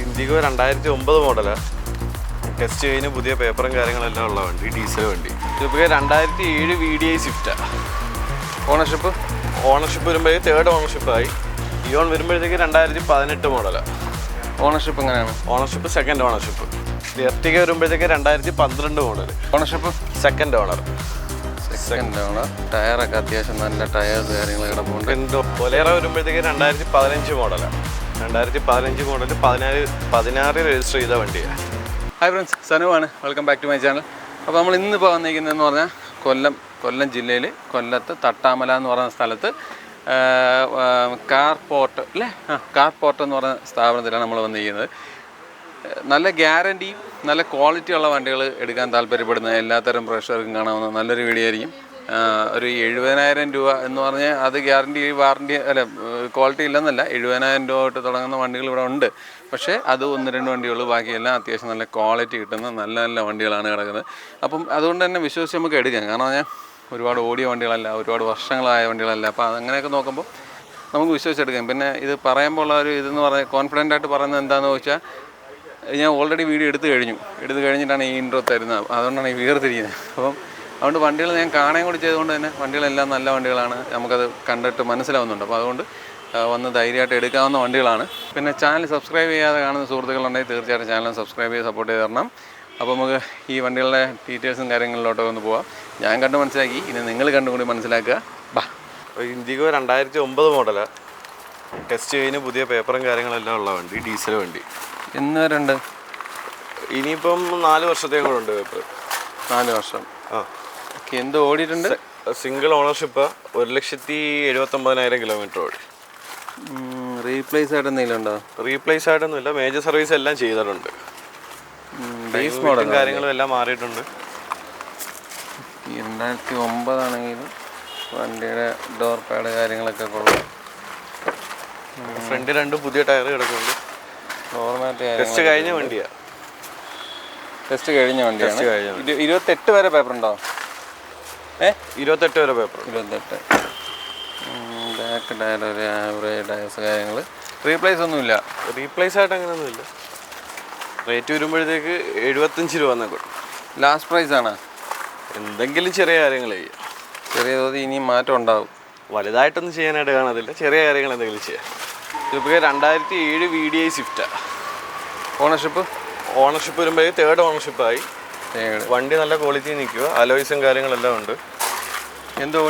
IndiGo 2009 മോഡലാണ്. Test കഴിഞ്ഞ് പുതിയ പേപ്പറും കാര്യങ്ങളെല്ലാം ഉള്ള വണ്ടി, ഡീസൽ വണ്ടി. ഇതിപ്പോൾ 2007 VDI സ്വിഫ്റ്റാണ്. ഓണർഷിപ്പ് വരുമ്പോഴേക്ക് തേർഡ് ഓണർഷിപ്പായി. ഇയോൺ വരുമ്പോഴത്തേക്ക് 2018 മോഡലാണ്. ഓണർഷിപ്പ് എങ്ങനെയാണ്? Ownership second ownership. എർട്ടിഗ വരുമ്പോഴത്തേക്ക് 2012 മോഡൽ. Ownership second owner. ടയറൊക്കെ അത്യാവശ്യം നല്ല ടയേഴ്സ് കാര്യങ്ങൾ കിടപ്പുണ്ട്. ബൊലേറ വരുമ്പോഴത്തേക്ക് 2015 മോഡലാണ്. 2015 മോഡൽ 16 രജിസ്റ്റർ ചെയ്ത വണ്ടിയാണ്. ഹായ് ഫ്രണ്ട്സ്, സനുവാണ്. Welcome back to my channel. അപ്പോൾ നമ്മൾ ഇന്നിപ്പോൾ വന്നിരിക്കുന്നതെന്ന് പറഞ്ഞാൽ കൊല്ലം ജില്ലയിൽ കൊല്ലത്ത് തട്ടാമല എന്ന് പറയുന്ന സ്ഥലത്ത് കാർ പോർട്ട് എന്ന് പറയുന്ന സ്ഥാപനത്തിലാണ് നമ്മൾ വന്നിരിക്കുന്നത്. നല്ല ഗ്യാരണ്ടിയും നല്ല ക്വാളിറ്റി ഉള്ള വണ്ടികൾ എടുക്കാൻ താല്പര്യപ്പെടുന്ന എല്ലാത്തരം പ്രേക്ഷകർക്കും കാണാവുന്ന നല്ലൊരു വീഡിയോ ആയിരിക്കും. ഒരു 70,000 രൂപ എന്ന് പറഞ്ഞാൽ അത് ഗ്യാരണ്ടി വാറണ്ടി ക്വാളിറ്റി ഇല്ലെന്നല്ല, 70,000 രൂപ തൊട്ട് തുടങ്ങുന്ന വണ്ടികൾ ഇവിടെ ഉണ്ട്. പക്ഷേ അത് 1-2 വണ്ടികൾ, ബാക്കിയെല്ലാം അത്യാവശ്യം നല്ല ക്വാളിറ്റി കിട്ടുന്ന നല്ല നല്ല വണ്ടികളാണ് കിടക്കുന്നത്. അപ്പം അതുകൊണ്ട് തന്നെ വിശ്വസിച്ച് നമുക്ക് എടുക്കാം. കാരണം പറഞ്ഞാൽ ഒരുപാട് ഓടിയ വണ്ടികളല്ല, ഒരുപാട് വർഷങ്ങളായ വണ്ടികളല്ല. അപ്പോൾ അങ്ങനെയൊക്കെ നോക്കുമ്പോൾ നമുക്ക് വിശ്വസിച്ചെടുക്കാം. പിന്നെ ഇത് പറയുമ്പോൾ ഉള്ള ഒരു ഇതെന്ന് പറഞ്ഞാൽ കോൺഫിഡൻ്റ് ആയിട്ട് പറയുന്നത് എന്താണെന്ന് ചോദിച്ചാൽ, ഞാൻ ഓൾറെഡി വീഡിയോ എടുത്തു കഴിഞ്ഞിട്ടാണ് ഈ ഇൻട്രോ തരുന്നത്. അതുകൊണ്ടാണ് ഈ വേർതിരിക്കുന്നത്. അപ്പം അതുകൊണ്ട് വണ്ടികൾ ഞാൻ കാണുകയും കൂടി ചെയ്തുകൊണ്ട് തന്നെ വണ്ടികളെല്ലാം നല്ല വണ്ടികളാണ്, നമുക്കത് കണ്ടിട്ട് മനസ്സിലാവുന്നുണ്ട്. അപ്പോൾ അതുകൊണ്ട് വന്ന് ധൈര്യമായിട്ട് എടുക്കാവുന്ന വണ്ടികളാണ്. പിന്നെ ചാനൽ സബ്സ്ക്രൈബ് ചെയ്യാതെ കാണുന്ന സുഹൃത്തുക്കളുണ്ടെങ്കിൽ തീർച്ചയായിട്ടും ചാനൽ സബ്സ്ക്രൈബ് ചെയ്ത് സപ്പോർട്ട് ചെയ്ത് തരണം. അപ്പോൾ നമുക്ക് ഈ വണ്ടികളുടെ ഡീറ്റെയിൽസും കാര്യങ്ങളിലോട്ടൊക്കെ ഒന്ന് പോവാം. ഞാൻ കണ്ട് മനസ്സിലാക്കി, ഇനി നിങ്ങൾ കണ്ടുകൂടി മനസ്സിലാക്കുക. ഇൻഡിഗോ 2009 മോഡലാണ്. ടെസ്റ്റ് കഴിഞ്ഞ് പുതിയ പേപ്പറും കാര്യങ്ങളെല്ലാം ഉള്ള വണ്ടി, ഡീസൽ വണ്ടി. എന്ന് വരെയുണ്ട്? ഇനിയിപ്പം 4 വർഷത്തേക്കും കൂടെ ഉണ്ട് പേപ്പർ. 4 വർഷം. എന്ത് ഓടിയിട്ടുണ്ട്? Single ownership. 1,79,000 കിലോമീറ്റർ ഓടി. റീപ്ലേസ് ആയിട്ട് എന്തെങ്കിലും ഉണ്ടോ? റീപ്ലേസ് ആയിട്ടൊന്നുമില്ല, മേജർ സർവീസ് എല്ലാം ചെയ്തിട്ടുണ്ട്. ബേസ് മോഡൽ കാര്യങ്ങളും എല്ലാം മാറിയിട്ടുണ്ട്. 2009 ആണെങ്കിലും വണ്ടിയുടെ ഡോർ പാഡ് കാര്യങ്ങളൊക്കെ കൊള്ളാം. ഫ്രണ്ട് 2 പുതിയ ടയർ കിടക്കുന്നുണ്ട്. ടെസ്റ്റ് കഴിഞ്ഞ വണ്ടിയാണ്. 28 വരെ പേപ്പർ ഉണ്ടോ? 28 വരെ പേപ്പർ. 28. ബാക്ക് ടയർ ഒരു ആവറേജ് ടയേഴ്സ് കാര്യങ്ങൾ. റീപ്ലേസ് ഒന്നുമില്ല. റീപ്ലേസ് ആയിട്ട് അങ്ങനെയൊന്നുമില്ല. റേറ്റ് വരുമ്പോഴത്തേക്ക് 75 രൂപ എന്നൊക്കെ. ലാസ്റ്റ് പ്രൈസ് ആണ്. എന്തെങ്കിലും ചെറിയ കാര്യങ്ങൾ ചെയ്യാം. ചെറിയ തോതിൽ ഇനിയും മാറ്റം ഉണ്ടാവും. വലുതായിട്ടൊന്നും ചെയ്യാനായിട്ട് കാണത്തില്ല, ചെറിയ കാര്യങ്ങൾ എന്തെങ്കിലും ചെയ്യാം. ഇതിപ്പോൾ 2007 VDI സ്വിഫ്റ്റാണ്. ഓണർഷിപ്പ് വരുമ്പോഴേക്ക് തേർഡ് ഓണർഷിപ്പായി. വണ്ടി നല്ല ക്വാളിറ്റി നിൽക്കുക, അലോയ്സും കാര്യങ്ങളെല്ലാം ഉണ്ട്.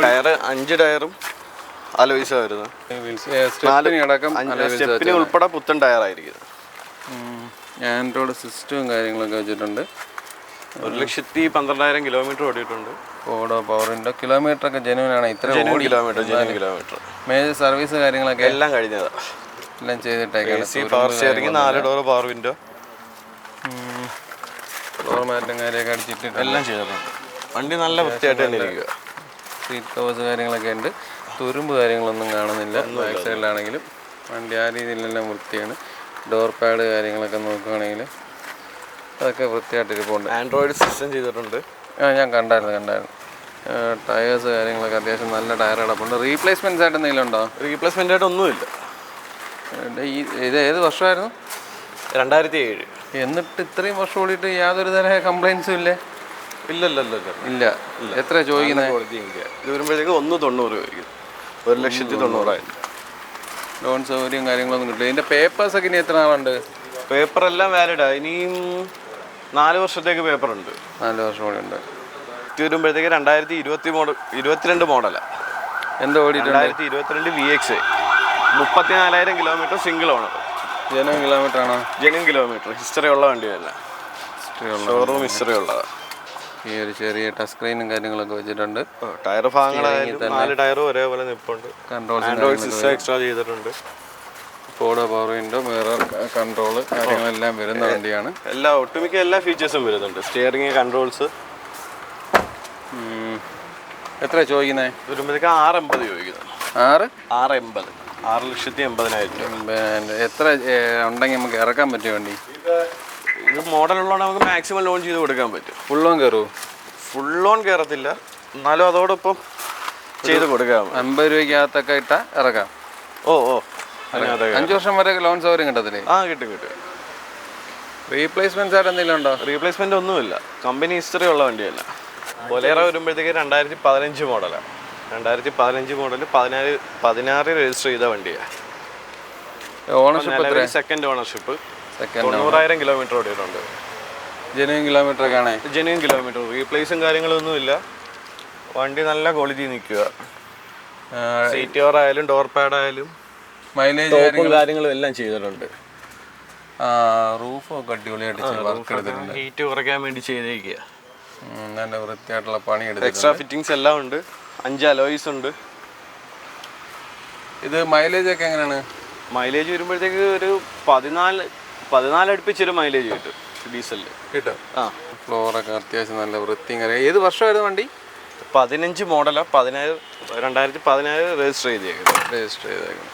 ടയർ 5 ടയറും അലോയ്സാണ് വരുന്നത്. സ്റ്റെപ്പിന് ഉൾപ്പെടെ പുത്തൻ ടയറായിരിക്കും. ആൻഡ്രോയിഡ് സിസ്റ്റവും കാര്യങ്ങളൊക്കെ വെച്ചിട്ടുണ്ട്. 1,12,000 കിലോമീറ്റർ ഓടിയിട്ടുണ്ട്. ഓടോ പവറിൻ്റെ കിലോമീറ്റർ ഒക്കെ ജെനുവിനാണ്. ഇത്ര കിലോമീറ്റർ. മേജർ സർവീസ് കാര്യങ്ങളൊക്കെ എല്ലാം കഴിഞ്ഞതാണ്. എല്ലാം ചെയ്തിട്ടേക്കാണ്. Power steering, 4 door power window, door മാറ്റും കാര്യമൊക്കെ അടിച്ചിട്ട് എല്ലാം ചെയ്തിട്ടുണ്ട്. വണ്ടി നല്ല വൃത്തിയായിട്ട് തന്നെ ഇരിക്കുക. സീറ്റ് കവേഴ്സ് കാര്യങ്ങളൊക്കെ ഉണ്ട്. തുരുമ്പ് കാര്യങ്ങളൊന്നും കാണുന്നില്ല. ബാക്ക് സൈഡിലാണെങ്കിലും വണ്ടി ആ രീതിയിലെല്ലാം വൃത്തിയാണ്. ഡോർ പാഡ് കാര്യങ്ങളൊക്കെ നോക്കുകയാണെങ്കിൽ അതൊക്കെ വൃത്തിയായിട്ട് ഇരിപ്പുണ്ട്. ആൻഡ്രോയിഡ് സിസ്റ്റം ചെയ്തിട്ടുണ്ട്. ഞാൻ കണ്ടായിരുന്നു. ടയേഴ്സ് കാര്യങ്ങളൊക്കെ അത്യാവശ്യം നല്ല ടയർ കിടപ്പുണ്ട്. റീപ്ലേസ്മെൻറ്റ്സ് ആയിട്ട് എന്തെങ്കിലും ഉണ്ടോ? റീപ്ലേസ്മെൻ്റ് ആയിട്ട് ഒന്നുമില്ല. ഇത് ഏത് വർഷമായിരുന്നു? 2007. എന്നിട്ട് ഇത്രയും വർഷം ഓടിയിട്ട് യാതൊരു തരം കംപ്ലൈൻസും ഇല്ലേ? ഇല്ല. എത്ര ചോദിക്കുന്നത്? ഇത് വരുമ്പോഴത്തേക്ക് 1,90,000 ചോദിക്കും. 1,90,000. ലോൺ സൗകര്യം കാര്യങ്ങളൊന്നും കിട്ടില്ല. ഇതിൻ്റെ പേപ്പേഴ്സൊക്കെ ഇനി എത്ര നാളുണ്ട്? പേപ്പറെല്ലാം വാലിഡാണ്. ഇനിയും 4 വർഷത്തേക്ക് പേപ്പറുണ്ട്. 4 വർഷം കൂടി ഉണ്ട്. ഇത് വരുമ്പോഴത്തേക്ക് 2022 മോഡലാണ്. എന്താ ഓടിയിട്ടുണ്ട്? 2022 VX 34,000 kilometre single owner. Genuine kilometre ആണോ? Genuine kilometre. ഹിസ്റ്ററി ഉള്ള വണ്ടിയല്ല, ഷോറൂം ഹിസ്റ്ററി ഉള്ളതാണ്. ഈ ഒരു ചെറിയ ടച്ച് സ്ക്രീനും കാര്യങ്ങളൊക്കെ വെച്ചിട്ടുണ്ട്. ടയർ ഭാഗങ്ങളായാലും 4 ടയറും ഒരേപോലെ നിൽപ്പുണ്ട്. ആൻഡ്രോയിഡ് സിസ്റ്റം എക്സ്ട്രാ ചെയ്തിട്ടുണ്ട്. Ford power window, mirror control കാര്യങ്ങളെല്ലാം വരുന്ന വണ്ടിയാണ്. ഒട്ടുമിക്ക എല്ലാ ഫീച്ചേഴ്സും വരുന്നുണ്ട്. Steering, controls. എത്ര ചോദിക്കുന്നത്? വരുമ്പോഴത്തേക്ക് 6,80,000 ചോദിക്കുന്നത്. 6,80,000. 6,80,000. എത്ര ഉണ്ടെങ്കിൽ നമുക്ക് ഇറക്കാൻ പറ്റും വണ്ടി? ഇത് മോഡലുള്ളതുകൊണ്ട് നമുക്ക് മാക്സിമം ലോൺ ചെയ്ത് കൊടുക്കാൻ പറ്റും. ഫുൾ ലോൺ കയറുമോ? ഫുൾ ലോൺ കയറത്തില്ല, എന്നാലും അതോടൊപ്പം ചെയ്ത് കൊടുക്കാം. 50 രൂപയ്ക്കകത്തൊക്കെ ഇട്ടാൽ ഇറക്കാം. 5 വർഷം വരെ ലോൺ സൗകര്യം കിട്ടത്തില്ലേ? കിട്ടും. റീപ്ലേസ്മെൻറ്റ്സ് ആയിട്ട് എന്തെങ്കിലും ഉണ്ടോ? റീപ്ലേസ്മെൻ്റ് ഒന്നുമില്ല, കമ്പനി ഹിസ്റ്ററി ഉള്ള വണ്ടിയല്ല. ബൊലേറോ വരുമ്പോഴത്തേക്ക് 2015 മോഡലാണ്. 2015 മോഡൽ 16 രജിസ്റ്റർ ചെയ്ത വണ്ടിയാണ്. Ownership second ownership. 90,000 കിലോമീറ്റർ ഓടിയിട്ടുണ്ട്. ജെന്യൂൻ കിലോമീറ്റർ ഒക്കെ ആണേ? ജെന്യൂൻ കിലോമീറ്റർ, റീപ്ലേസും കാര്യങ്ങളൊന്നുമില്ല. വണ്ടി നല്ല ക്വാളിറ്റി നിൽക്കുക. സീറ്റ് കവർ ആയാലും ഡോർ പാഡ് ആയാലും മൈലേജ് കാര്യങ്ങളും എല്ലാം ചെയ്തിട്ടുണ്ട്. റൂഫൊക്കെ അടിപൊളിയായിട്ട് വർക്ക് എടുത്തിട്ടുണ്ട്. ഹീറ്റ് കുറയ്ക്കാൻ വേണ്ടി ചെയ്തേക്കുക. നല്ല വൃത്തിയായിട്ടുള്ള പണി എടുത്ത്. എക്സ്ട്രാ ഫിറ്റിങ്സ് എല്ലാം ഉണ്ട്. 5 അലോയ്സ് ഉണ്ട്. ഇത് മൈലേജ് ഒക്കെ എങ്ങനെയാണ്? മൈലേജ് വരുമ്പോഴത്തേക്ക് ഒരു 14 അടുപ്പിച്ചൊരു മൈലേജ് കിട്ടും ഡീസലിൽ. കിട്ടും. ഫ്ലോറൊക്കെ അത്യാവശ്യം നല്ല വൃത്തിയും കാര്യം. ഏത് വർഷമായിരുന്നു വണ്ടി? 15 മോഡലാണ്. 2017 രജിസ്റ്റർ ചെയ്തേക്കുന്നത്.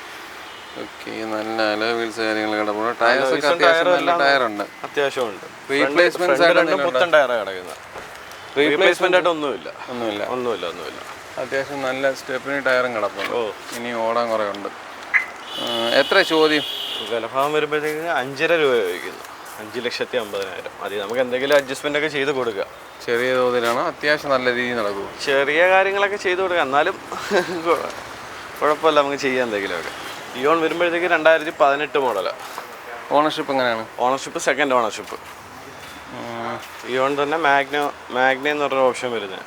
ഓക്കെ, നല്ല അലോയ് വീൽസ് കാര്യങ്ങൾ കിടപ്പുണ്ട്. ടയർസ് ഒക്കെ അത്യാവശ്യം നല്ല ടയറുണ്ട്. അത്യാവശ്യമുണ്ട്. റീപ്ലേസ്മെന്റ് പുത്തൻ ടയറാണ് കിടക്കുന്നത്. റീപ്ലേസ്മെന്റ് ആയിട്ട് ഒന്നുമില്ല. അത്യാവശ്യം നല്ല സ്റ്റെപ്പിനി ടയറും കിടപ്പുണ്ട്. ഇനി ഓടാൻ കുറേ ഉണ്ട്. എത്ര ചോദ്യം? വിലഭാഗം വരുമ്പോഴത്തേക്ക് 5.5 രൂപ ചോദിക്കുന്നു. 5,50,000. അത് നമുക്ക് എന്തെങ്കിലും അഡ്ജസ്റ്റ്മെന്റ് ഒക്കെ ചെയ്ത് കൊടുക്കുക. ചെറിയ തോതിലാണോ? അത്യാവശ്യം നല്ല രീതിയിൽ നടക്കും. ചെറിയ കാര്യങ്ങളൊക്കെ ചെയ്ത് കൊടുക്കുക, എന്നാലും കുഴപ്പമില്ല, നമുക്ക് ചെയ്യാൻ എന്തെങ്കിലുമൊക്കെ. ഇയോൺ വരുമ്പോഴത്തേക്ക് 2018 മോഡലാണ്. ഓണർഷിപ്പ് എങ്ങനെയാണ്? Ownership second ownership. ഇയോൺ തന്നെ മാഗ്ന എന്ന് പറഞ്ഞ ഓപ്ഷൻ വരുന്നത്.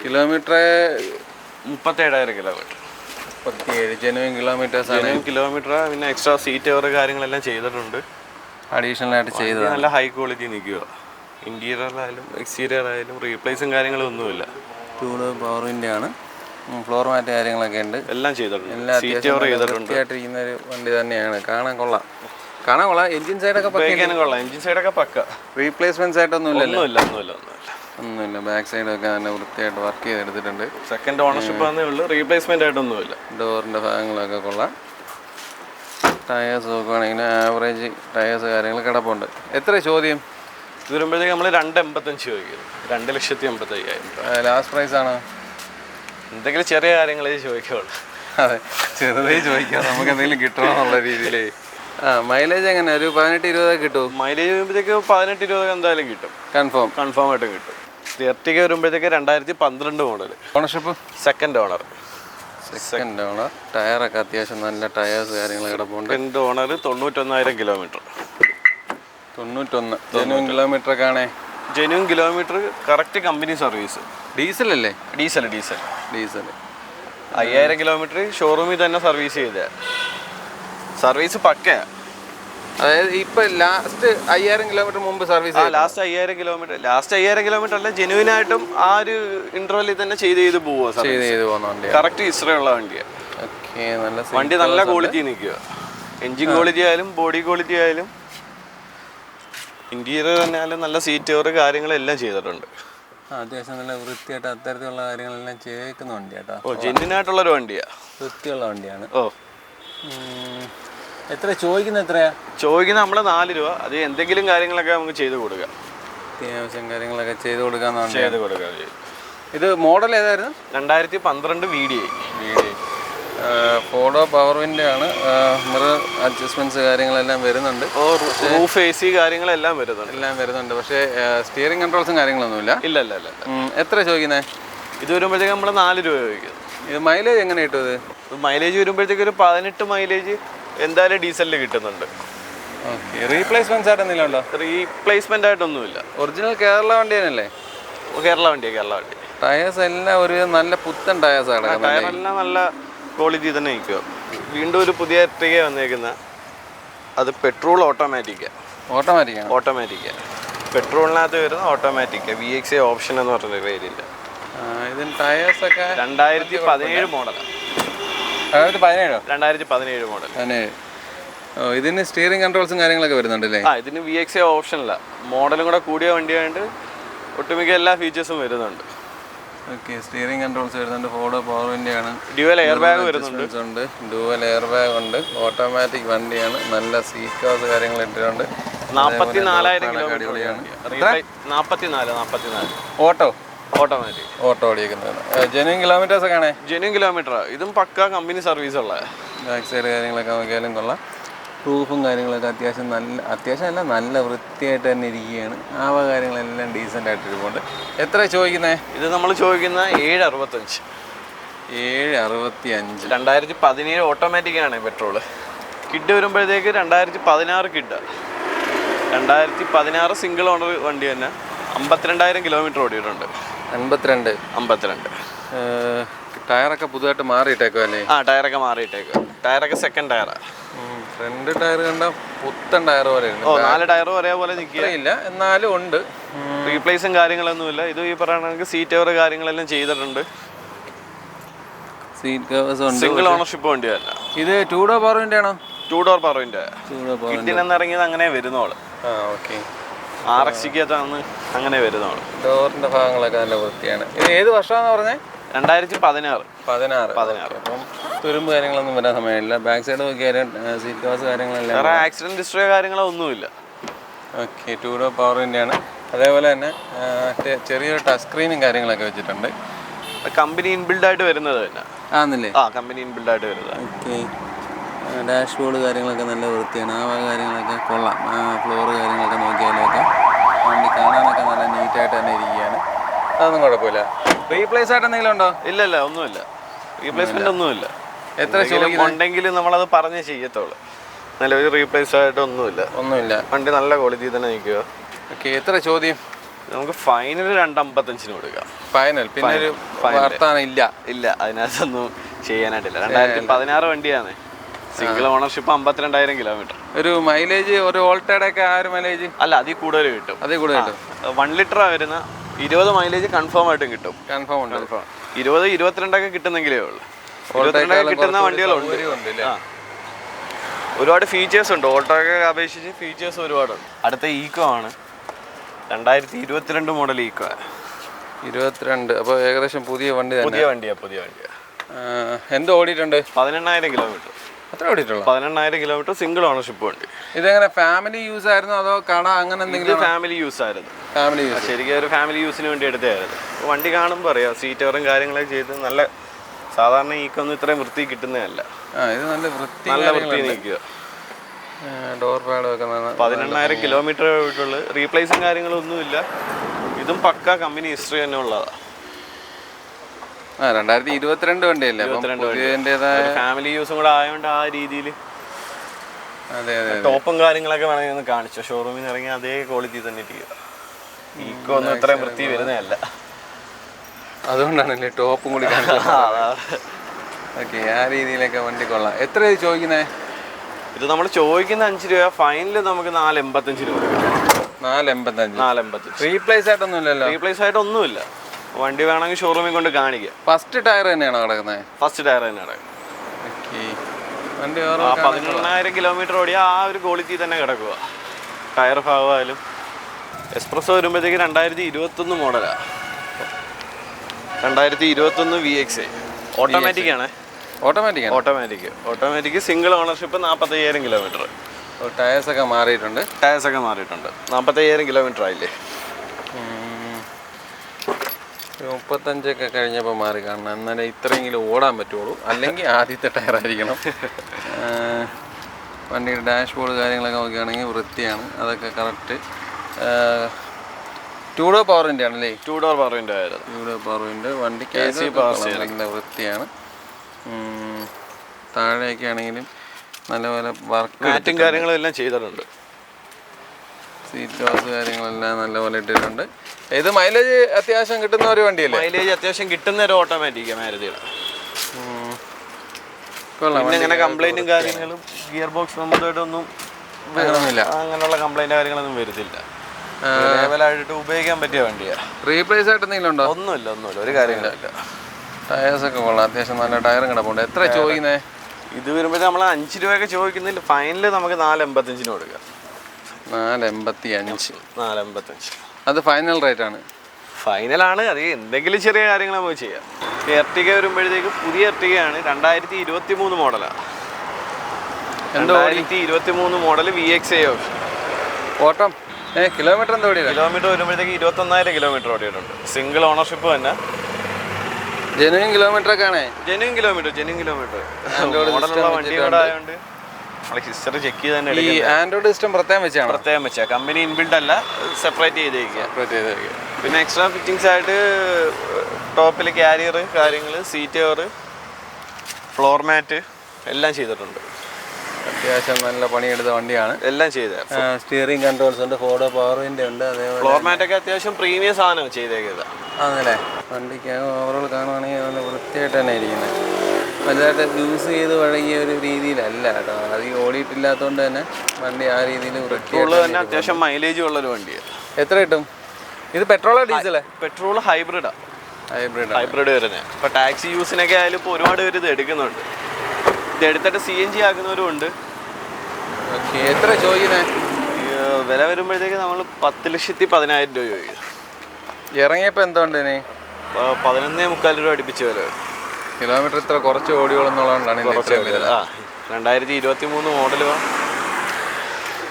Kilometre 37,000 kilometre. 37 genuine kilometre. പിന്നെ എക്സ്ട്രാ സീറ്റ് കവർ കാര്യങ്ങളെല്ലാം ചെയ്തിട്ടുണ്ട്. അഡീഷണൽ ആയിട്ട് ചെയ്തത്. നല്ല ഹൈ ക്വാളിറ്റി നിൽക്കുക. ഇന്റീരിയർ ആയാലും എക്സ്റ്റീരിയർ ആയാലും റീപ്ലേസും കാര്യങ്ങളും ഒന്നുമില്ല. ടൂള് പവറിൻ്റെ ആണ്. ഫ്ലോർ മാറ്റ് കാര്യങ്ങളൊക്കെ ഉണ്ട്. എല്ലാം ചെയ്തിട്ടുണ്ട്. എല്ലാം വൃത്തിയായിട്ടിരിക്കുന്ന ഒരു വണ്ടി തന്നെയാണ്. കാണാൻ കൊള്ളാം. എഞ്ചിൻ സൈഡൊക്കെ കൊള്ളാം. എഞ്ചിൻ സൈഡൊക്കെ പക്ക. റീപ്ലേസ്മെന്റ്സ് ആയിട്ടൊന്നുമില്ല. ഒന്നുമില്ല. ബാക്ക് സൈഡൊക്കെ നല്ല വൃത്തിയായിട്ട് വർക്ക് ചെയ്തെടുത്തിട്ടുണ്ട്. സെക്കൻഡ് ഓണർഷിപ്പ് ആണെന്നേ ഉള്ളൂ. റീപ്ലേസ്മെന്റ് ആയിട്ടൊന്നുമില്ല. ഡോറിൻ്റെ ഭാഗങ്ങളൊക്കെ കൊള്ളാം. ടയേഴ്സ് നോക്കുകയാണെങ്കിൽ ആവറേജ് ടയേഴ്സ് കാര്യങ്ങൾ കിടപ്പുണ്ട്. എത്ര ചോദ്യം? ഇത് വരുമ്പോഴത്തേക്ക് നമ്മൾ 2,85 ചോദിക്കുന്നു. 2,85,000. ലാസ്റ്റ് പ്രൈസ് ആണ്. എന്തെങ്കിലും ചെറിയ കാര്യങ്ങളേ ചോദിക്കുള്ളൂ. അതെ, ചെറുതേ ചോദിക്കാം, നമുക്ക് എന്തെങ്കിലും കിട്ടണമെന്നുള്ള രീതിയിൽ. മൈലേജ് എങ്ങനെ? ഒരു 18-20 കിട്ടും. മൈലേജ് വരുമ്പോഴത്തേക്ക് 18-20 എന്തായാലും കിട്ടും. കൺഫേം ആയിട്ട് കിട്ടും. എർട്ടിഗ വരുമ്പോഴത്തേക്ക് 2012 മോഡൽ. Ownership second owner. ടയറൊക്കെ അത്യാവശ്യം നല്ല ടയേഴ്സ് കാര്യങ്ങൾ കിടപ്പുണ്ട്. Second owner. 91,000 kilometre. 91 genuine kilometre ഒക്കെ ആണേ? Genuine kilometre. Correct company service. Diesel അല്ലേ? ഡീസൽ. 5,000 കിലോമീറ്റർ ഷോറൂമിൽ തന്നെ സർവീസ് ചെയ്ത സർവീസ് പക്കയാണ്. അതായത് ഇപ്പൊ ലാസ്റ്റ് 5,000 കിലോമീറ്റർ മുമ്പ് സർവീസ്. ലാസ്റ്റ് 5,000 കിലോമീറ്റർ അല്ല, ജെന്യൂനായിട്ടും ആ ഒരു ഇന്റർവെല്ലിൽ തന്നെ ചെയ്ത് പോവുക. കറക്റ്റ് ഹിസ്റ്ററി ഉള്ള വണ്ടിയാണ്. വണ്ടി നല്ല ക്വാളിറ്റി നിൽക്കുക. എൻജിൻ ക്വാളിറ്റി ആയാലും ബോഡി ക്വാളിറ്റി ആയാലും ഇന്റീരിയർ തന്നെ ആയാലും നല്ല സീറ്റ് കവർ കാര്യങ്ങളെല്ലാം ചെയ്തിട്ടുണ്ട്. അത്യാവശ്യം നല്ല വൃത്തിയായിട്ട് അത്തരത്തിലുള്ള കാര്യങ്ങളെല്ലാം ചെയ്യിക്കുന്ന വണ്ടിയാട്ടോ. ജെന്യൂനായിട്ടുള്ളൊരു വണ്ടിയാണ്. വൃത്തിയുള്ള വണ്ടിയാണ്. എത്ര ചോദിക്കുന്ന? നമ്മൾ 4 രൂപ. അത് എന്തെങ്കിലും കാര്യങ്ങളൊക്കെ നമുക്ക് ചെയ്ത് കൊടുക്കാം. അത്യാവശ്യം കാര്യങ്ങളൊക്കെ ചെയ്ത് കൊടുക്കാം. ഇത് മോഡൽ ഏതായിരുന്നു? 2012 VDI. ഫോർഡോ പവർ വിൻഡ് ആണ്. മിറർ അഡ്ജസ്റ്റ്മെന്റ്സ് കാര്യങ്ങളെല്ലാം വരുന്നുണ്ട്. റൂഫ് AC കാര്യങ്ങളെല്ലാം വരുന്നുണ്ട്. പക്ഷേ സ്റ്റിയറിംഗ് കൺട്രോൾസും കാര്യങ്ങളൊന്നുമില്ല. ഇല്ല. എത്ര ചോദിക്കുന്നത്? ഇത് വരുമ്പോഴത്തേക്ക് നമ്മൾ 4 രൂപ ചോദിക്കുന്നത്. ഇത് മൈലേജ് എങ്ങനെ കിട്ടും? ഇത് മൈലേജ് വരുമ്പോഴത്തേക്ക് ഒരു 18 മൈലേജ് എന്തായാലും ഡീസലിൽ കിട്ടുന്നുണ്ട്. റീപ്ലേസ്മെന്റ് ആയിട്ട് എന്തെങ്കിലും ഉണ്ടോ? റീപ്ലേസ്മെന്റ് ആയിട്ടൊന്നുമില്ല. ഒറിജിനൽ കേരള വണ്ടി തന്നെയല്ലേ? കേരള വണ്ടി. ടയേഴ്സ് എല്ലാം ഒരു നല്ല പുത്തൻ ടയേഴ്സ് ആണ്. ടയറെല്ലാം നല്ല ക്വാളിറ്റി തന്നെ നിൽക്കുക. വീണ്ടും ഒരു പുതിയ എർട്ടിഗ വന്നേക്കുന്ന അത് പെട്രോൾ ഓട്ടോമാറ്റിക്കാണ്. പെട്രോളിനകത്ത് വരുന്ന ഓട്ടോമാറ്റിക് VXA ഓപ്ഷൻ എന്ന് പറഞ്ഞ വേരിയന്റ്. ഇതിന് ടയേഴ്സ് ഒക്കെ 2017 മോഡലാണ്. 2017 മോഡൽ. ഇതിന് സ്റ്റിയറിംഗ് കൺട്രോൾസും കാര്യങ്ങളൊക്കെ വരുന്നുണ്ടല്ലേ? ഇതിന് VXA ഓപ്ഷനല്ല, മോഡലും കൂടെ കൂടിയ വണ്ടിയായിട്ട് ഒട്ടുമിക്ക എല്ലാ ഫീച്ചേഴ്സും വരുന്നുണ്ട്. സ്റ്റിയറിംഗ് കൺട്രോൾസ് വരുന്നുണ്ട്. ഫോർഡോ പവർ വിൻഡാണ്. ഡ്യുവൽ എയർ ബാഗ് വരുന്നുണ്ട്. ഡ്യുവൽ എയർ ബാഗ് ഉണ്ട്. ഓട്ടോമാറ്റിക് വണ്ടിയാണ്. നല്ല സീറ്റ് കവേഴ്സ് കാര്യങ്ങൾ ഇട്ടിട്ടുണ്ട്. 44,000 കിലോമീറ്റർ. ഓട്ടോ ഓടിക്കുന്നത്. ജെന്യൂൻ കിലോമീറ്റേഴ്സ് ഒക്കെ ആണേ? Genuine kilometre. ഇതും പക്ക കമ്പനി സർവീസ് ഉള്ള. ബാക്ക് സൈഡ് കാര്യങ്ങളൊക്കെ നോക്കിയാലും കൊള്ളാം. പ്രൂഫും കാര്യങ്ങളൊക്കെ അത്യാവശ്യം നല്ല വൃത്തിയായിട്ട് തന്നെ ഇരിക്കുകയാണ്. ആ വക കാര്യങ്ങളെല്ലാം ഡീസൻ്റ് ആയിട്ട് ഇരിപ്പുണ്ട്. എത്ര ചോദിക്കുന്നത്? ഇത് നമ്മൾ ചോദിക്കുന്ന 765. 765. 2017 ഓട്ടോമാറ്റിക്കാണ് പെട്രോള്. കിഡ് വരുമ്പോഴത്തേക്ക് 2016 കിഡ്. 2016 സിംഗിൾ ഓണർ വണ്ടി തന്നെ. 52,000 കിലോമീറ്റർ ഓടിയിട്ടുണ്ട്. 52. ടയറൊക്കെ പുതുതായിട്ട് മാറിയിട്ടേക്കും അല്ലേ? ആ, ടയറൊക്കെ മാറിയിട്ടേക്കും. ടയറൊക്കെ സെക്കൻഡ് ടയറാണ്. ഫ്രണ്ട് ടയർ കണ്ട പുത്തൻ ടയർ പോലെ 4 ടയറും ഒരേപോലെ നിൽക്കില്ല, എന്നാലും ഉണ്ട്. റീപ്ലേസും കാര്യങ്ങളൊന്നുമില്ല. ഇത് ഈ പറയുകയാണെങ്കിൽ സീറ്റ് കവർ കാര്യങ്ങളെല്ലാം ചെയ്തിട്ടുണ്ട്. സീറ്റ് കവേഴ്സ് ഉണ്ട്. സിംഗിൾ ഓണർഷിപ്പ് വണ്ടിയല്ല ഇത്. 2 ഡോർ പവറിന്റെ ആണോ? 2 ഡോർ പവറിന്റെ. കിഡിനെന്ന് ഇറങ്ങിയത് അങ്ങനെ വരുന്നോള്. RX-ക്കകത്താണ് അങ്ങനെ വരുന്നോള്. ഡോറിന്റെ ഭാഗങ്ങളൊക്കെ നല്ല വൃത്തിയാണ്. ഇത് ഏത് വർഷമാണെന്ന് പറഞ്ഞേ? 2016. അപ്പം തുരുമ്പ് കാര്യങ്ങളൊന്നും വരാൻ സമയമില്ല. ബാക്ക് സൈഡ് നോക്കിയാലും സീറ്റ് കവേഴ്സ് കാര്യങ്ങളെല്ലാം വേറെ ആക്സിഡന്റ് ഹിസ്റ്ററി കാര്യങ്ങളോ ഒന്നുമില്ല. ഓക്കെ. 2 ഡോർ പവറിന്റെ ആണ്. അതേപോലെ തന്നെ ചെറിയൊരു ടച്ച് സ്ക്രീനും കാര്യങ്ങളൊക്കെ വെച്ചിട്ടുണ്ട്. കമ്പനി ഇൻബിൽഡ് ആയിട്ട് വരുന്നത് തന്നെ ആന്നല്ലേ? കമ്പനി ഇൻബിൽഡ് ആയിട്ട് വരുന്നത്. ഓക്കെ. ഡാഷ്ബോർഡ് കാര്യങ്ങളൊക്കെ നല്ല വൃത്തിയാണ്. ആ വക കാര്യങ്ങളൊക്കെ കൊള്ളാം. ഫ്ലോറ് കാര്യങ്ങളൊക്കെ നോക്കിയാലൊക്കെ വണ്ടി കാണാനൊക്കെ നല്ല നീറ്റായിട്ട് തന്നെ ഇരിക്കുകയാണ്. അതൊന്നും കുഴപ്പമില്ല. റീപ്ലേസ് ആയിട്ട് എന്തെങ്കിലും ഉണ്ടോ? ഇല്ല, ഒന്നുമില്ല. റീപ്ലേസ്മെന്റ് ഒന്നുമില്ല. എത്ര ഉണ്ടെങ്കിൽ നമ്മളത് പറഞ്ഞേ ചെയ്യത്തുള്ളൂ. നിലവിൽ റീപ്ലേസ് ആയിട്ട് ഒന്നുമില്ല. വണ്ടി നല്ല ക്വാളിറ്റി തന്നെ നിൽക്കുക. ഓക്കെ. എത്ര ചോദ്യം? നമുക്ക് ഫൈനൽ 255 കൊടുക്കാം. ഫൈനൽ. പിന്നെ ഒരു വർത്താനം ഇല്ല, അതിനകത്തൊന്നും ചെയ്യാനായിട്ടില്ല. 2016 വണ്ടിയാണ്. Single ownership 52,000 kilometre. ഒരു മൈലേജ് ഒരു ഓൾട്ടോയുടെ ഒക്കെ ആ ഒരു മൈലേജ് അല്ല, അതിൽ കൂടുതൽ കിട്ടും. 1 ലിറ്ററാ വരുന്ന. 20 മൈലേജ് കൺഫേം ആയിട്ടും കിട്ടും. 20, 22 കിട്ടുന്നെങ്കിലേ ഉള്ളൂ. 22 കിട്ടുന്ന വണ്ടികളുണ്ട്. ഒരുപാട് ഫീച്ചേഴ്സ് ഉണ്ട്. ഓൾട്ടോയെ അപേക്ഷിച്ച് ഫീച്ചേഴ്സ് ഒരുപാടുണ്ട്. അടുത്ത ഈക്കോ ആണ്. 2022 മോഡൽ ഈക്കോ. 22. അപ്പോൾ ഏകദേശം പുതിയ വണ്ടിയാണ്. പുതിയ വണ്ടിയാ. എന്ത് ഓടിയിട്ടുണ്ട്? 18,000 കിലോമീറ്റർ. അത്ര ഓടിയിട്ടുള്ളൂ. 18,000 കിലോമീറ്റർ സിംഗിൾ ഓണർഷിപ്പ് വണ്ടി. ഇതെങ്ങനെ ഫാമിലി യൂസ് ആയിരുന്നു അതോ കട അങ്ങനെ എന്തെങ്കിലും? ഫാമിലി യൂസ് ആയിരുന്നു. യൂസ് ശരിക്കും ഒരു ഫാമിലി യൂസിന് വേണ്ടി എടുത്തായിരുന്നു. വണ്ടി കാണുമ്പോൾ അറിയാം. സീറ്റ് കവറും കാര്യങ്ങളൊക്കെ ചെയ്ത് നല്ല. സാധാരണ ഈക്കൊന്നും ഇത്രയും വൃത്തി കിട്ടുന്നതല്ല. ഇത് നല്ല വൃത്തി നിൽക്കുക. ഡോർ പാഡ് ഒക്കെ 18,000 കിലോമീറ്റർ പോയിട്ടുള്ളു. റീപ്ലേസും കാര്യങ്ങളൊന്നുമില്ല. ഇതും പക്ക കമ്പനി ഹിസ്റ്ററി തന്നെ ഉള്ളതാണ്. 2022 വണ്ടിയല്ലേ? ഫാമിലി യൂസും കൂടെ ആയതുകൊണ്ട് ആ രീതിയിൽ ടോപ്പും കാര്യങ്ങളൊക്കെ വേണമെങ്കിൽ ഒന്ന് കാണിച്ചു. ഷോറൂമിൽ നിന്ന് ഇറങ്ങി അതേ ക്വാളിറ്റി തന്നെ ഇരിക്കുക. ഈക്കോ ഒന്നും ഇത്രയും വൃത്തി വരുന്നതല്ല. അതുകൊണ്ടാണല്ലേ ടോപ്പും കൂടി കാണിച്ചത്. ഓക്കെ. ആ രീതിയിലൊക്കെ വണ്ടി കൊള്ളാം. എത്ര ചോദിക്കുന്നത്? ഇത് നമ്മൾ ചോദിക്കുന്ന 5 രൂപ. ഫൈനൽ നമുക്ക് 485 രൂപ. 485. റീപ്ലേസ് ആയിട്ടൊന്നുമില്ലല്ലോ? റീപ്ലേസ് ആയിട്ടൊന്നുമില്ല. വണ്ടി വേണമെങ്കിൽ ഷോറൂമിൽ കൊണ്ട് കാണിക്കാം. ഫസ്റ്റ് ടയർ തന്നെയാണോ കിടക്കുന്നത്? ഫസ്റ്റ് ടയർ തന്നെയാണ്. 18,000 കിലോമീറ്റർ ഓടിയ ആ ഒരു ക്വാളിറ്റി തന്നെ കിടക്കുക. ടയർ ഭാഗമായാലും. എക്സ്പ്രസ് വരുമ്പോഴത്തേക്ക് 2021 മോഡലാണ്. 2021 VX. ഓട്ടോമാറ്റിക് ആണ്. Automatic single ownership 45,000 kilometre. Tyres ഒക്കെ മാറിയിട്ടുണ്ട്. 45,000 കിലോമീറ്റർ ആയില്ലേ? 35 കഴിഞ്ഞപ്പോൾ മാറി കാണണം. എന്നാലേ ഇത്രയെങ്കിലും ഓടാൻ പറ്റുള്ളൂ. അല്ലെങ്കിൽ ആദ്യത്തെ ടയർ ആയിരിക്കണം. വണ്ടിയുടെ ഡാഷ്ബോർഡ് കാര്യങ്ങളൊക്കെ നോക്കുകയാണെങ്കിൽ വൃത്തിയാണ്. അതൊക്കെ കറക്റ്റ്. 2 ഡോർ പവറിൻ്റെ ആണല്ലേ? 2 ഡോർ പവറിൻ്റെ ആയിരുന്നു. 2 ഡോർ പവറിൻ്റെ വണ്ടിക്ക് നല്ല വൃത്തിയാണ്. താഴെയൊക്കെ ആണെങ്കിലും നല്ലപോലെ വർക്ക് കാര്യങ്ങളെല്ലാം ചെയ്തിട്ടുണ്ട്. സീറ്റ് കവേഴ്സ് കാര്യങ്ങളെല്ലാം നല്ലപോലെ ഇട്ടിട്ടുണ്ട്. ഇത് മൈലേജ് അത്യാവശ്യം കിട്ടുന്ന ഒരു വണ്ടിയല്ലേ? മൈലേജ് അത്യാവശ്യം കിട്ടുന്ന ഒരു ഓട്ടോമാറ്റിക് മാരുതിയുടെ. ഇങ്ങനെ കംപ്ലൈന്റും കാര്യങ്ങളും ഗിയർ ബോക്സ് സംബന്ധമായിട്ടൊന്നും അങ്ങനെയുള്ള കംപ്ലൈന്റ് കാര്യങ്ങളൊന്നും വരുന്നില്ല. ലെവലായിട്ട് ഉപയോഗിക്കാൻ പറ്റിയ വണ്ടിയാ. റീപ്ലേസ് ആയിട്ട് എന്തെങ്കിലും ഉണ്ടോ? ഒന്നുമില്ല. ഒരു കാര്യമില്ല. ടയേഴ്സ് ഒക്കെ കൊള്ളാം. അത്യാവശ്യം നല്ല ടയറും കിടപ്പുണ്ട്. എത്ര ചോദിക്കുന്നത്? ഇത് വരുമ്പോൾ നമ്മൾ 5 രൂപയൊക്കെ ചോദിക്കുന്നില്ല. ഫൈനൽ നമുക്ക് 485 കൊടുക്കാം. 485. അത് ഫൈനൽ റേറ്റ് ആണ്. ഫൈനലാണ്. അത് എന്തെങ്കിലും ചെറിയ കാര്യങ്ങൾ നമുക്ക് ചെയ്യാം. എർട്ടിക വരുമ്പോഴത്തേക്ക് പുതിയ എർട്ടികയാണ്. 2023 മോഡലാണ്. 2023 മോഡൽ VX ഓപ്ഷൻ. ഓട്ടം കിലോമീറ്റർ എന്താ ഓടിയത്? കിലോമീറ്റർ വരുമ്പോഴത്തേക്ക് 21,000 കിലോമീറ്റർ ഓടിയിട്ടുണ്ട്. സിംഗിൾ ഓണർഷിപ്പ് തന്നെ. ജെനുവിൻ കിലോമീറ്റർ ഒക്കെ ആണ്. ജെനുവിൻ കിലോമീറ്റർ മോഡലുള്ള വണ്ടി കൂടെ ആയതുകൊണ്ട് നമ്മൾ ഹിസ്റ്ററി ചെക്ക് ചെയ്ത് തന്നെ ഈ ആൻഡ്രോയിഡ് സിസ്റ്റം പ്രത്യേകം വെച്ചാൽ കമ്പനി ഇൻബിൽഡ് അല്ല, സെപ്പറേറ്റ് ചെയ്തേക്കുക. പിന്നെ എക്സ്ട്രാ ഫിറ്റിങ്സ് ആയിട്ട് ടോപ്പിൽ ക്യാരിയർ കാര്യങ്ങൾ, സീറ്റ് കവർ, ഫ്ലോർ മാറ്റ് എല്ലാം ചെയ്തിട്ടുണ്ട്. അത്യാവശ്യം നല്ല പണിയെടുത്ത വണ്ടിയാണ്. എല്ലാം ചെയ്ത സ്റ്റിയറിംഗ് കൺട്രോൾസ് ഉണ്ട്, ഫോർഡോ പവർ വിൻഡോ ഉണ്ട്, അതേപോലെ ഫ്ലോർ മാറ്റൊക്കെ അത്യാവശ്യം പ്രീമിയം സാധനം ചെയ്തേക്കുന്നത്. ആണല്ലേ. വണ്ടിക്ക് ഓവറോൾ കാണുവാണെങ്കിൽ നല്ല വൃത്തിയായിട്ട് തന്നെ ഇരിക്കുന്നത്. വലുതായിട്ട് യൂസ് ചെയ്ത് വഴങ്ങിയ ഒരു രീതിയിലല്ല കേട്ടോ. അത് ഓടിയിട്ടില്ലാത്തതുകൊണ്ട് തന്നെ വണ്ടി ആ രീതിയിൽ പെട്രോള് തന്നെ അത്യാവശ്യം മൈലേജ് ഉള്ളൊരു വണ്ടിയാണ്. എത്ര കിട്ടും ഇത്? പെട്രോളോ ഡീസലോ? പെട്രോൾ ഹൈബ്രിഡ് വരുന്നത്. ഇപ്പൊ ടാക്സി യൂസിനൊക്കെ ആയാലും ഇപ്പോൾ ഒരുപാട് പേര് ഇത് എടുക്കുന്നുണ്ട്. ഇത് എടുത്തിട്ട് CNG ആക്കുന്നവരും ഉണ്ട്. എത്ര ചോദിക്കുന്നത്? വില വരുമ്പോഴത്തേക്ക് നമ്മൾ 10,10,000 രൂപ ചോദിക്കും. ഇറങ്ങിയപ്പോൾ എന്തുകൊണ്ട് 11,300,000 രൂപ അടുപ്പിച്ച് വില വരും. കിലോമീറ്റർ ഇത്ര കുറച്ച് ഓടിയോളെന്നുള്ളതുകൊണ്ടാണ് 2023 മോഡല്.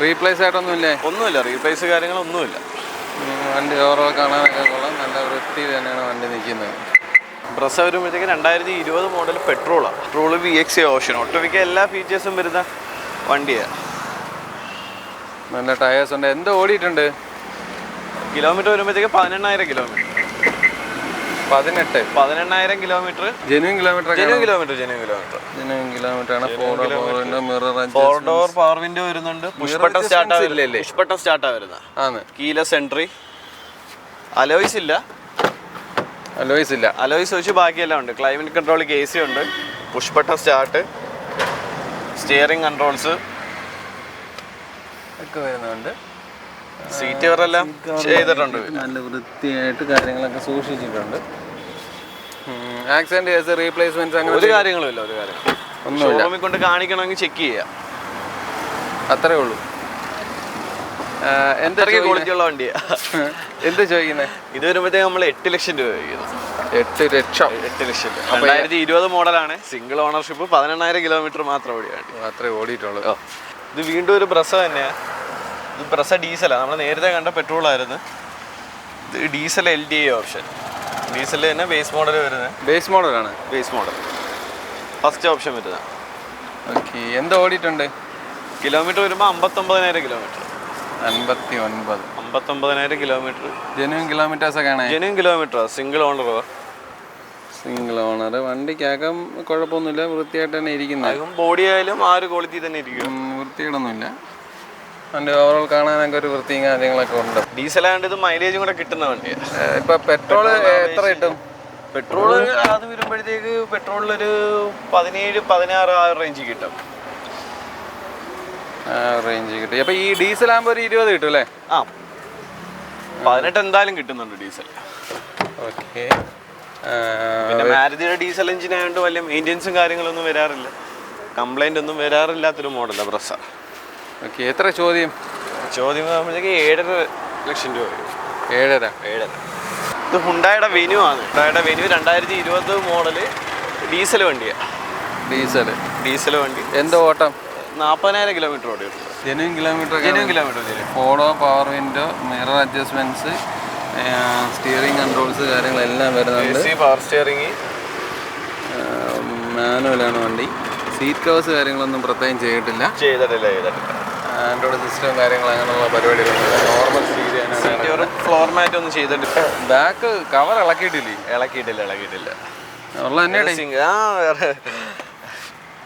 റീപ്ലേസ് ആയിട്ടൊന്നുമില്ലേ? ഒന്നുമില്ല, റീപ്ലേസ് കാര്യങ്ങളൊന്നുമില്ല. വണ്ടി ഓവറോൾ കാണാനൊക്കെ കൊള്ളാം. നല്ല വൃത്തി തന്നെയാണ് വണ്ടി നിൽക്കുന്നത്. ബ്രസ വരുമ്പോഴത്തേക്ക് 2020 മോഡൽ പെട്രോളാണ്. പെട്രോള് VXA ഓപ്ഷൻ, ഒട്ടുമിക്ക എല്ലാ ഫീച്ചേഴ്സും വരുന്ന വണ്ടിയാണ്. നല്ല ടയേഴ്സ് ഉണ്ട്. എന്ത് ഓടിയിട്ടുണ്ട്? കിലോമീറ്റർ വരുമ്പോഴത്തേക്ക് 18,000 കിലോമീറ്റർ. 18,000 കിലോമീറ്റർ. ജെന്യൂൻ കിലോമീറ്റർ ആണ്. 4 ഡോർ പവർ വിൻഡോ വരുന്നുണ്ട്. പുഷ്പട്ടം സ്റ്റാർട്ടാ വരുന്നത്. Keyless entry. അലോയ്സ് ഇല്ല. അലോയ്സ് വെച്ച് ബാക്കിയെല്ലാം ഉണ്ട്. ക്ലൈമറ്റ് കൺട്രോൾ, AC ഉണ്ട്, പുഷ്പട്ടം സ്റ്റാർട്ട്, സ്റ്റിയറിംഗ് കൺട്രോൾസ് ഒക്കെ വരുന്നുണ്ട്. സീറ്റ് കവറെല്ലാം ചെയ്തിട്ടുണ്ട്. നല്ല വൃത്തിയായിട്ട് കാര്യങ്ങളൊക്കെ സൂക്ഷിച്ചിട്ടുണ്ട്. ആക്സിഡന്റ് കേസ്, റീപ്ലേസ്മെന്റ് അങ്ങനെ ഒരു കാര്യങ്ങളുമില്ല. ഷോറൂമിൽ കൊണ്ട് കാണിക്കണമെങ്കിൽ ചെക്ക് ചെയ്യാം, അത്രേ ഉള്ളൂ. എന്തൊക്കെ ക്വാളിറ്റി ഉള്ള വണ്ടിയാ. എന്ത് ചോദിക്കുന്നത്? ഇത് വരുമ്പോഴത്തേക്ക് നമ്മൾ 8 ലക്ഷം രൂപ ചോദിക്കുന്നത്. 8 ലക്ഷം. 2020 മോഡലാണ്. Single ownership. 18,000 കിലോമീറ്റർ മാത്രം മാത്രമേ ഓടിയിട്ടുള്ളൂ. ഇത് വീണ്ടും ഒരു ബ്രസ തന്നെയാണ്. ഇത് ബ്രസ ഡീസലാണ്. നമ്മൾ നേരത്തെ കണ്ട പെട്രോൾ ആയിരുന്നു. ഇത് ഡീസൽ LDI ഓപ്ഷൻ. ഡീസൽ തന്നെ ബേസ് മോഡൽ വരുന്നത്. ബേസ് മോഡലാണ്. ഫസ്റ്റ് ഓപ്ഷൻ വരുന്നത്. ഓക്കെ. എന്ത് ഓടിയിട്ടുണ്ട്? കിലോമീറ്റർ വരുമ്പോൾ 59,000 കിലോമീറ്റർ. 59,000 കിലോമീറ്റർ. ജെന്യൂൻ കിലോമീറ്റേഴ്സ് ഒക്കെ ആണ്. Genuine kilometre. Single owner. വണ്ടിക്കകം കുഴപ്പമൊന്നുമില്ല, വൃത്തിയായിട്ട് തന്നെ ഇരിക്കുന്നത്. ബോഡി ആയാലും ആ ഒരു ക്വാളിറ്റി തന്നെ ഇരിക്കും. വൃത്തിയിടൊന്നുമില്ല. വണ്ടി ഓവറോൾ കാണാനൊക്കെ ഒരു വൃത്തിയും കാര്യങ്ങളൊക്കെ ഉണ്ട്. ഡീസൽ ആയതുകൊണ്ട് ഇത് മൈലേജും കൂടെ കിട്ടുന്ന വണ്ടിയാണ്. ഇപ്പൊ പെട്രോൾ എത്ര കിട്ടും? പെട്രോൾ അത് വരുമ്പോഴത്തേക്ക് പെട്രോളിലൊരു 17-16 ആ റേഞ്ച് കിട്ടും. അപ്പൊ ഈ ഡീസൽ ആകുമ്പോ ഒരു 20 കിട്ടും അല്ലേ? 18 എന്തായാലും കിട്ടുന്നുണ്ട് ഡീസൽ. ഓക്കെ. പിന്നെ മാരുതിയുടെ ഡീസൽ എഞ്ചിൻ ആയതുകൊണ്ട് വലിയ മെയിൻ്റെനൻസും കാര്യങ്ങളൊന്നും വരാറില്ല, കംപ്ലൈന്റ് ഒന്നും വരാറില്ലാത്തൊരു മോഡലാണ് ബ്രസ. ഓക്കെ. എത്ര ചോദ്യം ആകുമ്പോഴത്തേക്ക് 7.5 ലക്ഷം രൂപ. 7.5. ഇത് ഹുണ്ടായുടെ വെന്യൂ ആണ്. ഹുണ്ടായുടെ വെന്യൂ 2020 മോഡല് ഡീസൽ വണ്ടിയാണ്. ഡീസൽ വണ്ടി. എന്ത് ഓട്ടം? 40,000 കിലോമീറ്റർ ഓടിയിട്ടുണ്ട്. Genuine kilometre. Four door power window, mirror adjustments, steering controls കാര്യങ്ങളെല്ലാം വരുന്നുണ്ട്. Power steering. മാനുവലാണ് വണ്ടി. സീറ്റ് കവേഴ്സ് കാര്യങ്ങളൊന്നും പ്രത്യേകം ചെയ്തിട്ടില്ല. ആൻഡ്രോയിഡ് സിസ്റ്റം കാര്യങ്ങൾ അങ്ങനെയുള്ള പരിപാടികളൊന്നും. നോർമൽ ഫ്ലോർ മാറ്റ് ഒന്നും ചെയ്തിട്ടില്ല. ബാക്ക് കവർ ഇളക്കിയിട്ടില്ല.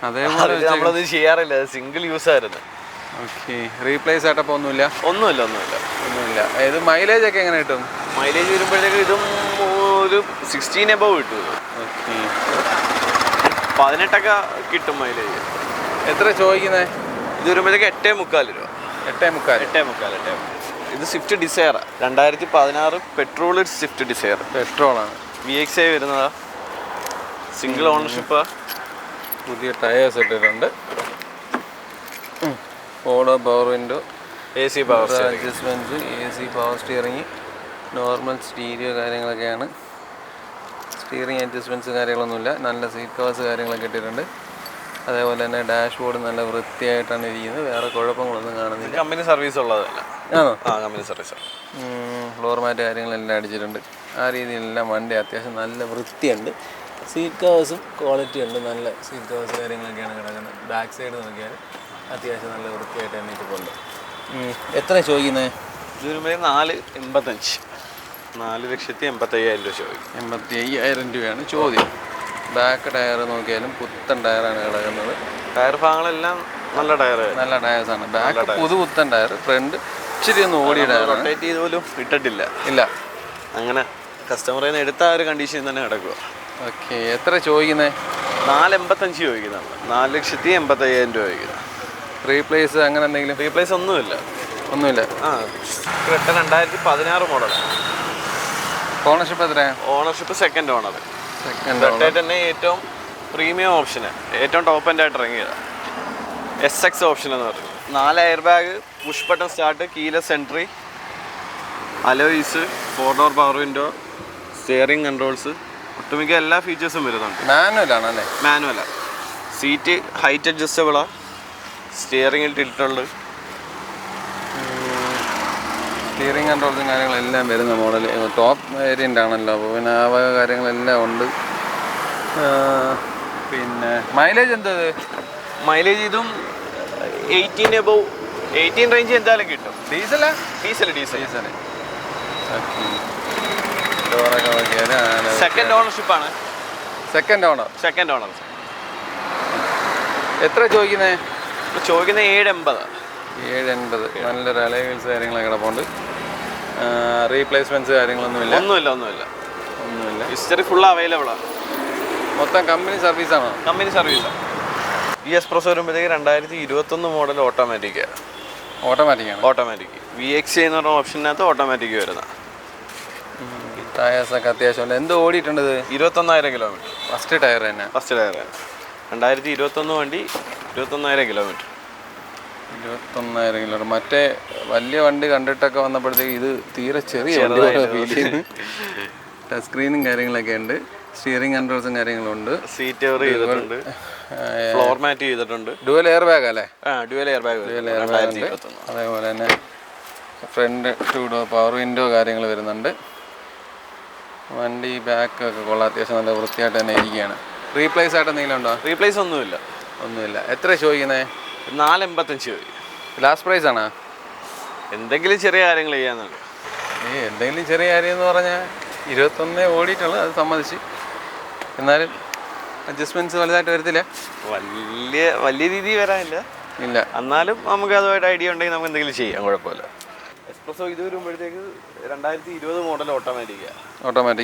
അതേപോലെ നമ്മളത് ചെയ്യാറില്ല, സിംഗിൾ യൂസ് ആയിരുന്നു. ഓക്കെ. റീപ്ലേസ് ആയിട്ടപ്പോൾ ഒന്നുമില്ല. ഇത് മൈലേജ് ഒക്കെ എങ്ങനെ കിട്ടും? മൈലേജ് വരുമ്പോഴത്തേക്ക് ഇതും ഒരു 16 above കിട്ടും. ഓക്കെ. 18 കിട്ടും മൈലേജ്. എത്ര ചോദിക്കുന്നത്? ഇത് വരുമ്പോഴത്തേക്ക് 8.25 രൂപ. 8.25. ഇത് Swift Dzire 2016 petrol. Swift Dzire പെട്രോളാണ്. VXA വരുന്നതാ. Single ownership. പുതിയ ടയേഴ്സ് ഇട്ടിട്ടുണ്ട്. Four door power window, AC power adjustment, AC power steering, normal stereo കാര്യങ്ങളൊക്കെയാണ്. സ്റ്റിയറിങ് അഡ്ജസ്റ്റ്മെൻറ്റ്സ് കാര്യങ്ങളൊന്നുമില്ല. നല്ല സീറ്റ് കവേഴ്സ് കാര്യങ്ങളൊക്കെ ഇട്ടിട്ടുണ്ട്. അതേപോലെ തന്നെ ഡാഷ് ബോർഡ് നല്ല വൃത്തിയായിട്ടാണ് ഇരിക്കുന്നത്. വേറെ കുഴപ്പങ്ങളൊന്നും കാണുന്നില്ല. കമ്പനി സർവീസ് ഉള്ളതല്ല. Company service. ഫ്ലോർ മാറ്റ് കാര്യങ്ങളെല്ലാം അടിച്ചിട്ടുണ്ട്. ആ രീതിയിലെല്ലാം വണ്ടി അത്യാവശ്യം നല്ല വൃത്തിയുണ്ട്. സീറ്റ് കവേഴ്സും ക്വാളിറ്റി ഉണ്ട്. നല്ല സീറ്റ് കവേഴ്സ് കാര്യങ്ങളൊക്കെയാണ് കിടക്കുന്നത്. ബാക്ക് സൈഡ് നോക്കിയാൽ അത്യാവശ്യം നല്ല വൃത്തിയായിട്ട് തന്നെ ഇരിപ്പുണ്ട്. എത്ര ചോദിക്കുന്നത്? ഇത് വരുമ്പോൾ 485, 4,85,000 രൂപ ചോദിക്കും. 85,000 രൂപയാണ് ചോദ്യം. ബാക്ക് ടയർ നോക്കിയാലും പുത്തൻ ടയറാണ് കിടക്കുന്നത്. ടയർ ഭാഗങ്ങളെല്ലാം നല്ല ടയേഴ്സാണ്. ബാക്ക് പുതുപുത്തൻ ടയർ, ഫ്രണ്ട് ഇച്ചിരി ഒന്ന് ഓടിയ ടയർ. റൊട്ടേറ്റ് ചെയ്ത് പോലും ഇട്ടിട്ടില്ല. ഇല്ല, അങ്ങനെ കസ്റ്റമറിൽ നിന്ന് എടുത്ത ഒരു കണ്ടീഷൻ തന്നെ കിടക്കുക. ഓക്കെ. എത്ര ചോദിക്കുന്നത്? 485 ചോദിക്കുന്നുണ്ട്. 4,85,000 രൂപ ചോദിക്കുന്നത്. റീപ്ലേസ് അങ്ങനെ എന്തെങ്കിലും? റീപ്ലേസ് ഒന്നുമില്ല. ആ, 2016 മോഡലാണ്. ഓണർഷിപ്പ് എത്രയാണ്? Ownership second owner. റൊട്ടേറ്റ് തന്നെ ഏറ്റവും പ്രീമിയം ഓപ്ഷന്, ഏറ്റവും ടോപ്പ് എൻഡ് ആയിട്ട് ഇറങ്ങിയതാണ്. SX ഓപ്ഷൻ എന്ന് പറയുന്നത്. 4 air bag, push button start, keyless entry, alloys, 4 door power window, steering controls, ഒട്ടുമിക്ക എല്ലാ ഫീച്ചേഴ്സും വരുന്നുണ്ട്. മാനുവലാണല്ലേ? മാനുവലാണ്. സീറ്റ് ഹൈറ്റ് അഡ്ജസ്റ്റബിളാണ്. സ്റ്റിയറിംഗിൽ ടിൽറ്റുണ്ട്. സ്റ്റിയറിംഗ് കൺട്രോൾസും കാര്യങ്ങളെല്ലാം വരുന്ന മോഡൽ. ടോപ്പ് വേരിയൻ്റ് ആണല്ലോ, അപ്പോൾ പിന്നെ ആ വക കാര്യങ്ങളെല്ലാം ഉണ്ട്. പിന്നെ മൈലേജ് എന്താ? മൈലേജ് ഇതും 18 above, 18 റേഞ്ച് എന്തായാലും കിട്ടും. ഡീസലാ? ഡീസൽ. ഡോറൊക്കെ നോക്കിയാൽ സെക്കൻഡ് ഓണർഷിപ്പാണ്. Second owner. എത്ര ചോദിക്കുന്നത്? ചോദിക്കുന്നത് 780. 780. നല്ലൊരു അലോയ് വീൽസ് കാര്യങ്ങളൊക്കെ കിടപ്പുണ്ട്. റീപ്ലേസ്മെൻറ്റ്സ് കാര്യങ്ങളൊന്നുമില്ല? ഒന്നുമില്ല. ഹിസ്റ്ററി ഫുൾ അവൈലബിൾ ആണ്. മൊത്തം കമ്പനി സർവീസാണോ? കമ്പനി സർവീസാണ്. ഈ എക്സ്പ്രസ് വരുമ്പോഴത്തേക്ക് 2021 മോഡൽ ഓട്ടോമാറ്റിക്. VX എന്ന് പറഞ്ഞ ഓപ്ഷനകത്ത് ഓട്ടോമാറ്റിക് വരുന്ന. ടയേഴ്സൊക്കെ അത്യാവശ്യം എന്ത് ഓടിയിട്ടുണ്ട്? 21,000 കിലോമീറ്റർ. ഫസ്റ്റ് ടയർ 2021 വണ്ടി, 21,000 കിലോമീറ്റർ. 21,000 കിലോമീറ്റർ. മറ്റേ വലിയ വണ്ടി കണ്ടിട്ടൊക്കെ വന്നപ്പോഴത്തേക്ക് ഇത് തീരെ ചെറിയ ഫീൽ ചെയ്യുന്നു. ടച്ച് സ്ക്രീനും കാര്യങ്ങളൊക്കെ ഉണ്ട്. സ്റ്റിയറിംഗ് കൺട്രോൾസും കാര്യങ്ങളുണ്ട്. സീറ്റ് കവർ ചെയ്തിട്ടുണ്ട്. ഫ്ലോർ മാറ്റ് ചെയ്തിട്ടുണ്ട്. ഡുവൽ എയർ ബാഗ് അല്ലേ? Dual air bag. അതേപോലെ തന്നെ ഫ്രണ്ട് 2 ഡോർ പവർ വിൻഡോ കാര്യങ്ങൾ വരുന്നുണ്ട്. വണ്ടി ബാക്കൊക്കെ കൊള്ളാം. അത്യാവശ്യം നല്ല വൃത്തിയായിട്ട് തന്നെ ഇരിക്കുകയാണ്. റീപ്ലേസ് ആയിട്ട് എന്തെങ്കിലും ഉണ്ടോ? റീപ്ലേസ് ഒന്നുമില്ല. എത്ര ചോദിക്കുന്നത്? 485 ചോദിക്കും. ലാസ്റ്റ് പ്രൈസ് ആണോ? എന്തെങ്കിലും ചെറിയ കാര്യങ്ങൾ ചെയ്യാന്നുണ്ട്. എന്തെങ്കിലും ചെറിയ കാര്യം എന്ന് പറഞ്ഞാൽ 21 ഓടിയിട്ടുള്ളത്, അത് സമ്മതിച്ച്. എന്നാലും അഡ്ജസ്റ്റ്മെൻറ്റ്സ് വലുതായിട്ട് വരത്തില്ല. വലിയ രീതിയിൽ വരാനില്ല. എന്നാലും നമുക്ക് അതുമായിട്ട് ഐഡിയ ഉണ്ടെങ്കിൽ നമുക്ക് എന്തെങ്കിലും ചെയ്യാം, കുഴപ്പമില്ല. എക്സ്പ്രസോ ഇത് വരുമ്പോഴത്തേക്ക് 2020 മോഡൽ ഓട്ടോമാറ്റിക്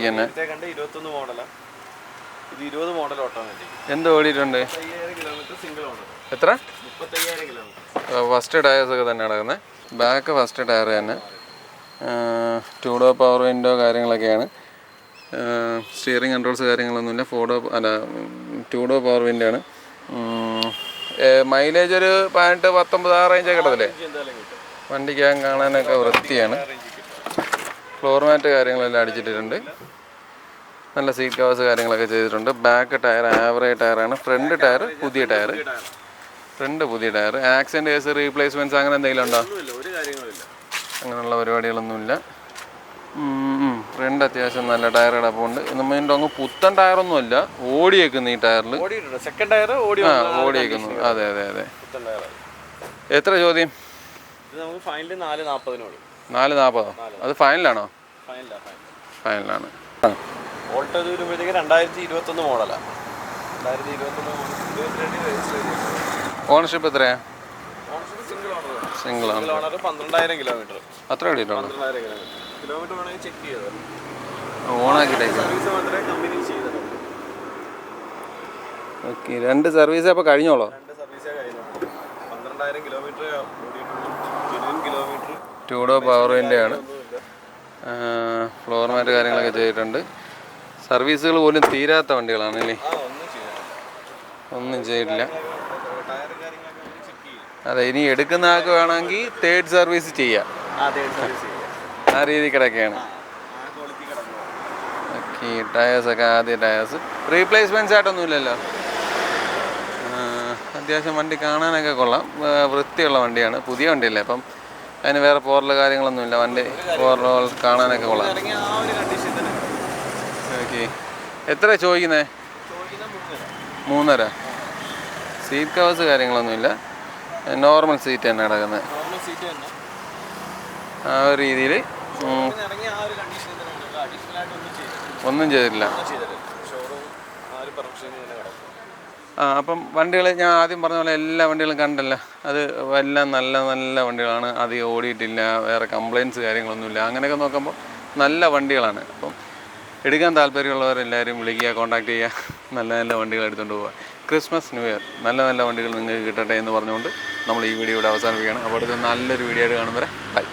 തന്നെ. 21 മോഡലാണ്. ഇത് 20 മോഡൽ ഓട്ടോമാറ്റിക്. എന്ത് ഓടിയിട്ടുണ്ട്? 35,000 കിലോമീറ്റർ സിംഗിൾ ഓണർ. എത്ര? 35,000 കിലോമീറ്റർ. ഫസ്റ്റ് ടയേഴ്സൊക്കെ തന്നെ നടക്കുന്നത്. ബാക്ക് ഫസ്റ്റ് ടയർ തന്നെ. 2 ഡോർ പവർ വിൻഡോ കാര്യങ്ങളൊക്കെയാണ്. സ്റ്റിയറിംഗ് കൺട്രോൾസ് കാര്യങ്ങളൊന്നുമില്ല. 2 ഡോർ പവർ വിൻഡോ ആണ്. മൈലേജ് ഒരു 18-19 ആ റേഞ്ചൊക്കെ കിട്ടത്തില്ലേ? വണ്ടിക്ക് കാണാനൊക്കെ വൃത്തിയാണ്. ഫ്ലോർ മാറ്റ് കാര്യങ്ങളെല്ലാം അടിച്ചിട്ടിട്ടുണ്ട്. നല്ല സീറ്റ് കവേഴ്സ് കാര്യങ്ങളൊക്കെ ചെയ്തിട്ടുണ്ട്. ബാക്ക് ടയർ ആവറേജ് ടയറാണ്. ഫ്രണ്ട് ടയർ പുതിയ ടയർ. ആക്സിഡൻറ്റ് കേസ്, റീപ്ലേസ്മെൻറ്റ്സ് അങ്ങനെ എന്തെങ്കിലും ഉണ്ടോ? അങ്ങനെയുള്ള പരിപാടികളൊന്നുമില്ല. ഫ്രണ്ട് അത്യാവശ്യം നല്ല ടയർ കിടപ്പുണ്ട്. നമ്മളുടെ അങ്ങ് പുത്തൻ ടയറൊന്നുമല്ല, ഓടിയേക്കുന്നു ഈ ടയറിൽ. ഓടിയേക്കുന്നു. അതെ. എത്ര ചോദ്യം? 440. അത് ഫൈനലാണോ? ഫൈനലാണ്. ഓൾട്ടോ ഇത് വരുമ്പോഴത്തേക്ക് 2021 മോഡലാണ്. ഓണർഷിപ്പ് എത്രയാ? സിംഗിൾ ആണ്. 12,000 കിലോമീറ്റർ. അത്ര ഓടിയിട്ടുണ്ടോ? കിലോമീറ്റർ വേണമെങ്കിൽ ചെക്ക് ചെയ്തോ. ഓക്കെ. 2 സർവീസ് അപ്പോൾ കഴിഞ്ഞോളൂ? 12,000 കിലോമീറ്റർ. 2 ഡോർ പവർ വിൻഡോ ആണ്. ഫ്ലോർ മാറ്റ് കാര്യങ്ങളൊക്കെ ചെയ്തിട്ടുണ്ട്. സർവീസുകൾ പോലും തീരാത്ത വണ്ടികളാണല്ലേ? ഒന്നും ചെയ്തിട്ടില്ല. അതെ, ഇനി എടുക്കുന്ന ആൾക്ക് വേണമെങ്കിൽ തേർഡ് സർവീസ് ചെയ്യാം. ആ രീതി കിടക്കുകയാണ്. ഓക്കെ. ടയേഴ്സൊക്കെ ആദ്യ ടയേഴ്സ്. റീപ്ലേസ്മെൻറ്റ്സ് ആയിട്ടൊന്നും ഇല്ലല്ലോ. അത്യാവശ്യം വണ്ടി കാണാനൊക്കെ കൊള്ളാം. വൃത്തിയുള്ള വണ്ടിയാണ്. പുതിയ വണ്ടിയല്ലേ, അപ്പം അതിന് വേറെ പോറൽ കാര്യങ്ങളൊന്നുമില്ല. വണ്ടി പോറൽ കാണാനൊക്കെ കൊള്ളാം. ഓക്കെ. എത്ര ചോദിക്കുന്നത്? 3.5. സീറ്റ് കവേഴ്സ് കാര്യങ്ങളൊന്നുമില്ല. നോർമൽ സീറ്റ് തന്നെ കിടക്കുന്നത്. നോർമൽ സീറ്റ് തന്നെ ആ ഒരു രീതിയിൽ ഇറങ്ങിയ ആ ഒരു കണ്ടീഷൻ തന്നെയാണ്. അഡീഷണൽ ആയിട്ട് ഒന്നും ചെയ്തിട്ടില്ല. ഷോറൂം ആ ഒരു പെർമിഷൻ തന്നെ കിടക്കും. അപ്പം വണ്ടികൾ ഞാൻ ആദ്യം പറഞ്ഞ പോലെ എല്ലാ വണ്ടികളും കണ്ടല്ലോ, അത് എല്ലാം നല്ല നല്ല വണ്ടികളാണ്. അധികം ഓടിയിട്ടില്ല, വേറെ കംപ്ലയിൻറ്റ്സ് കാര്യങ്ങളൊന്നുമില്ല. അങ്ങനെയൊക്കെ നോക്കുമ്പോൾ നല്ല വണ്ടികളാണ്. അപ്പം എടുക്കാൻ താല്പര്യമുള്ളവരെല്ലാവരും വിളിക്കുക, കോൺടാക്ട് ചെയ്യുക, നല്ല നല്ല വണ്ടികൾ എടുത്തുകൊണ്ട് പോവുക. ക്രിസ്മസ് ന്യൂ ഇയർ നല്ല നല്ല വണ്ടികൾ നിങ്ങൾക്ക് കിട്ടട്ടെ എന്ന് പറഞ്ഞുകൊണ്ട് നമ്മൾ ഈ വീഡിയോ ഇവിടെ അവസാനിപ്പിക്കുകയാണ്. അപ്പോൾ അടുത്ത നല്ലൊരു വീഡിയോ ആയിട്ട് കാണും വരെ ബൈ.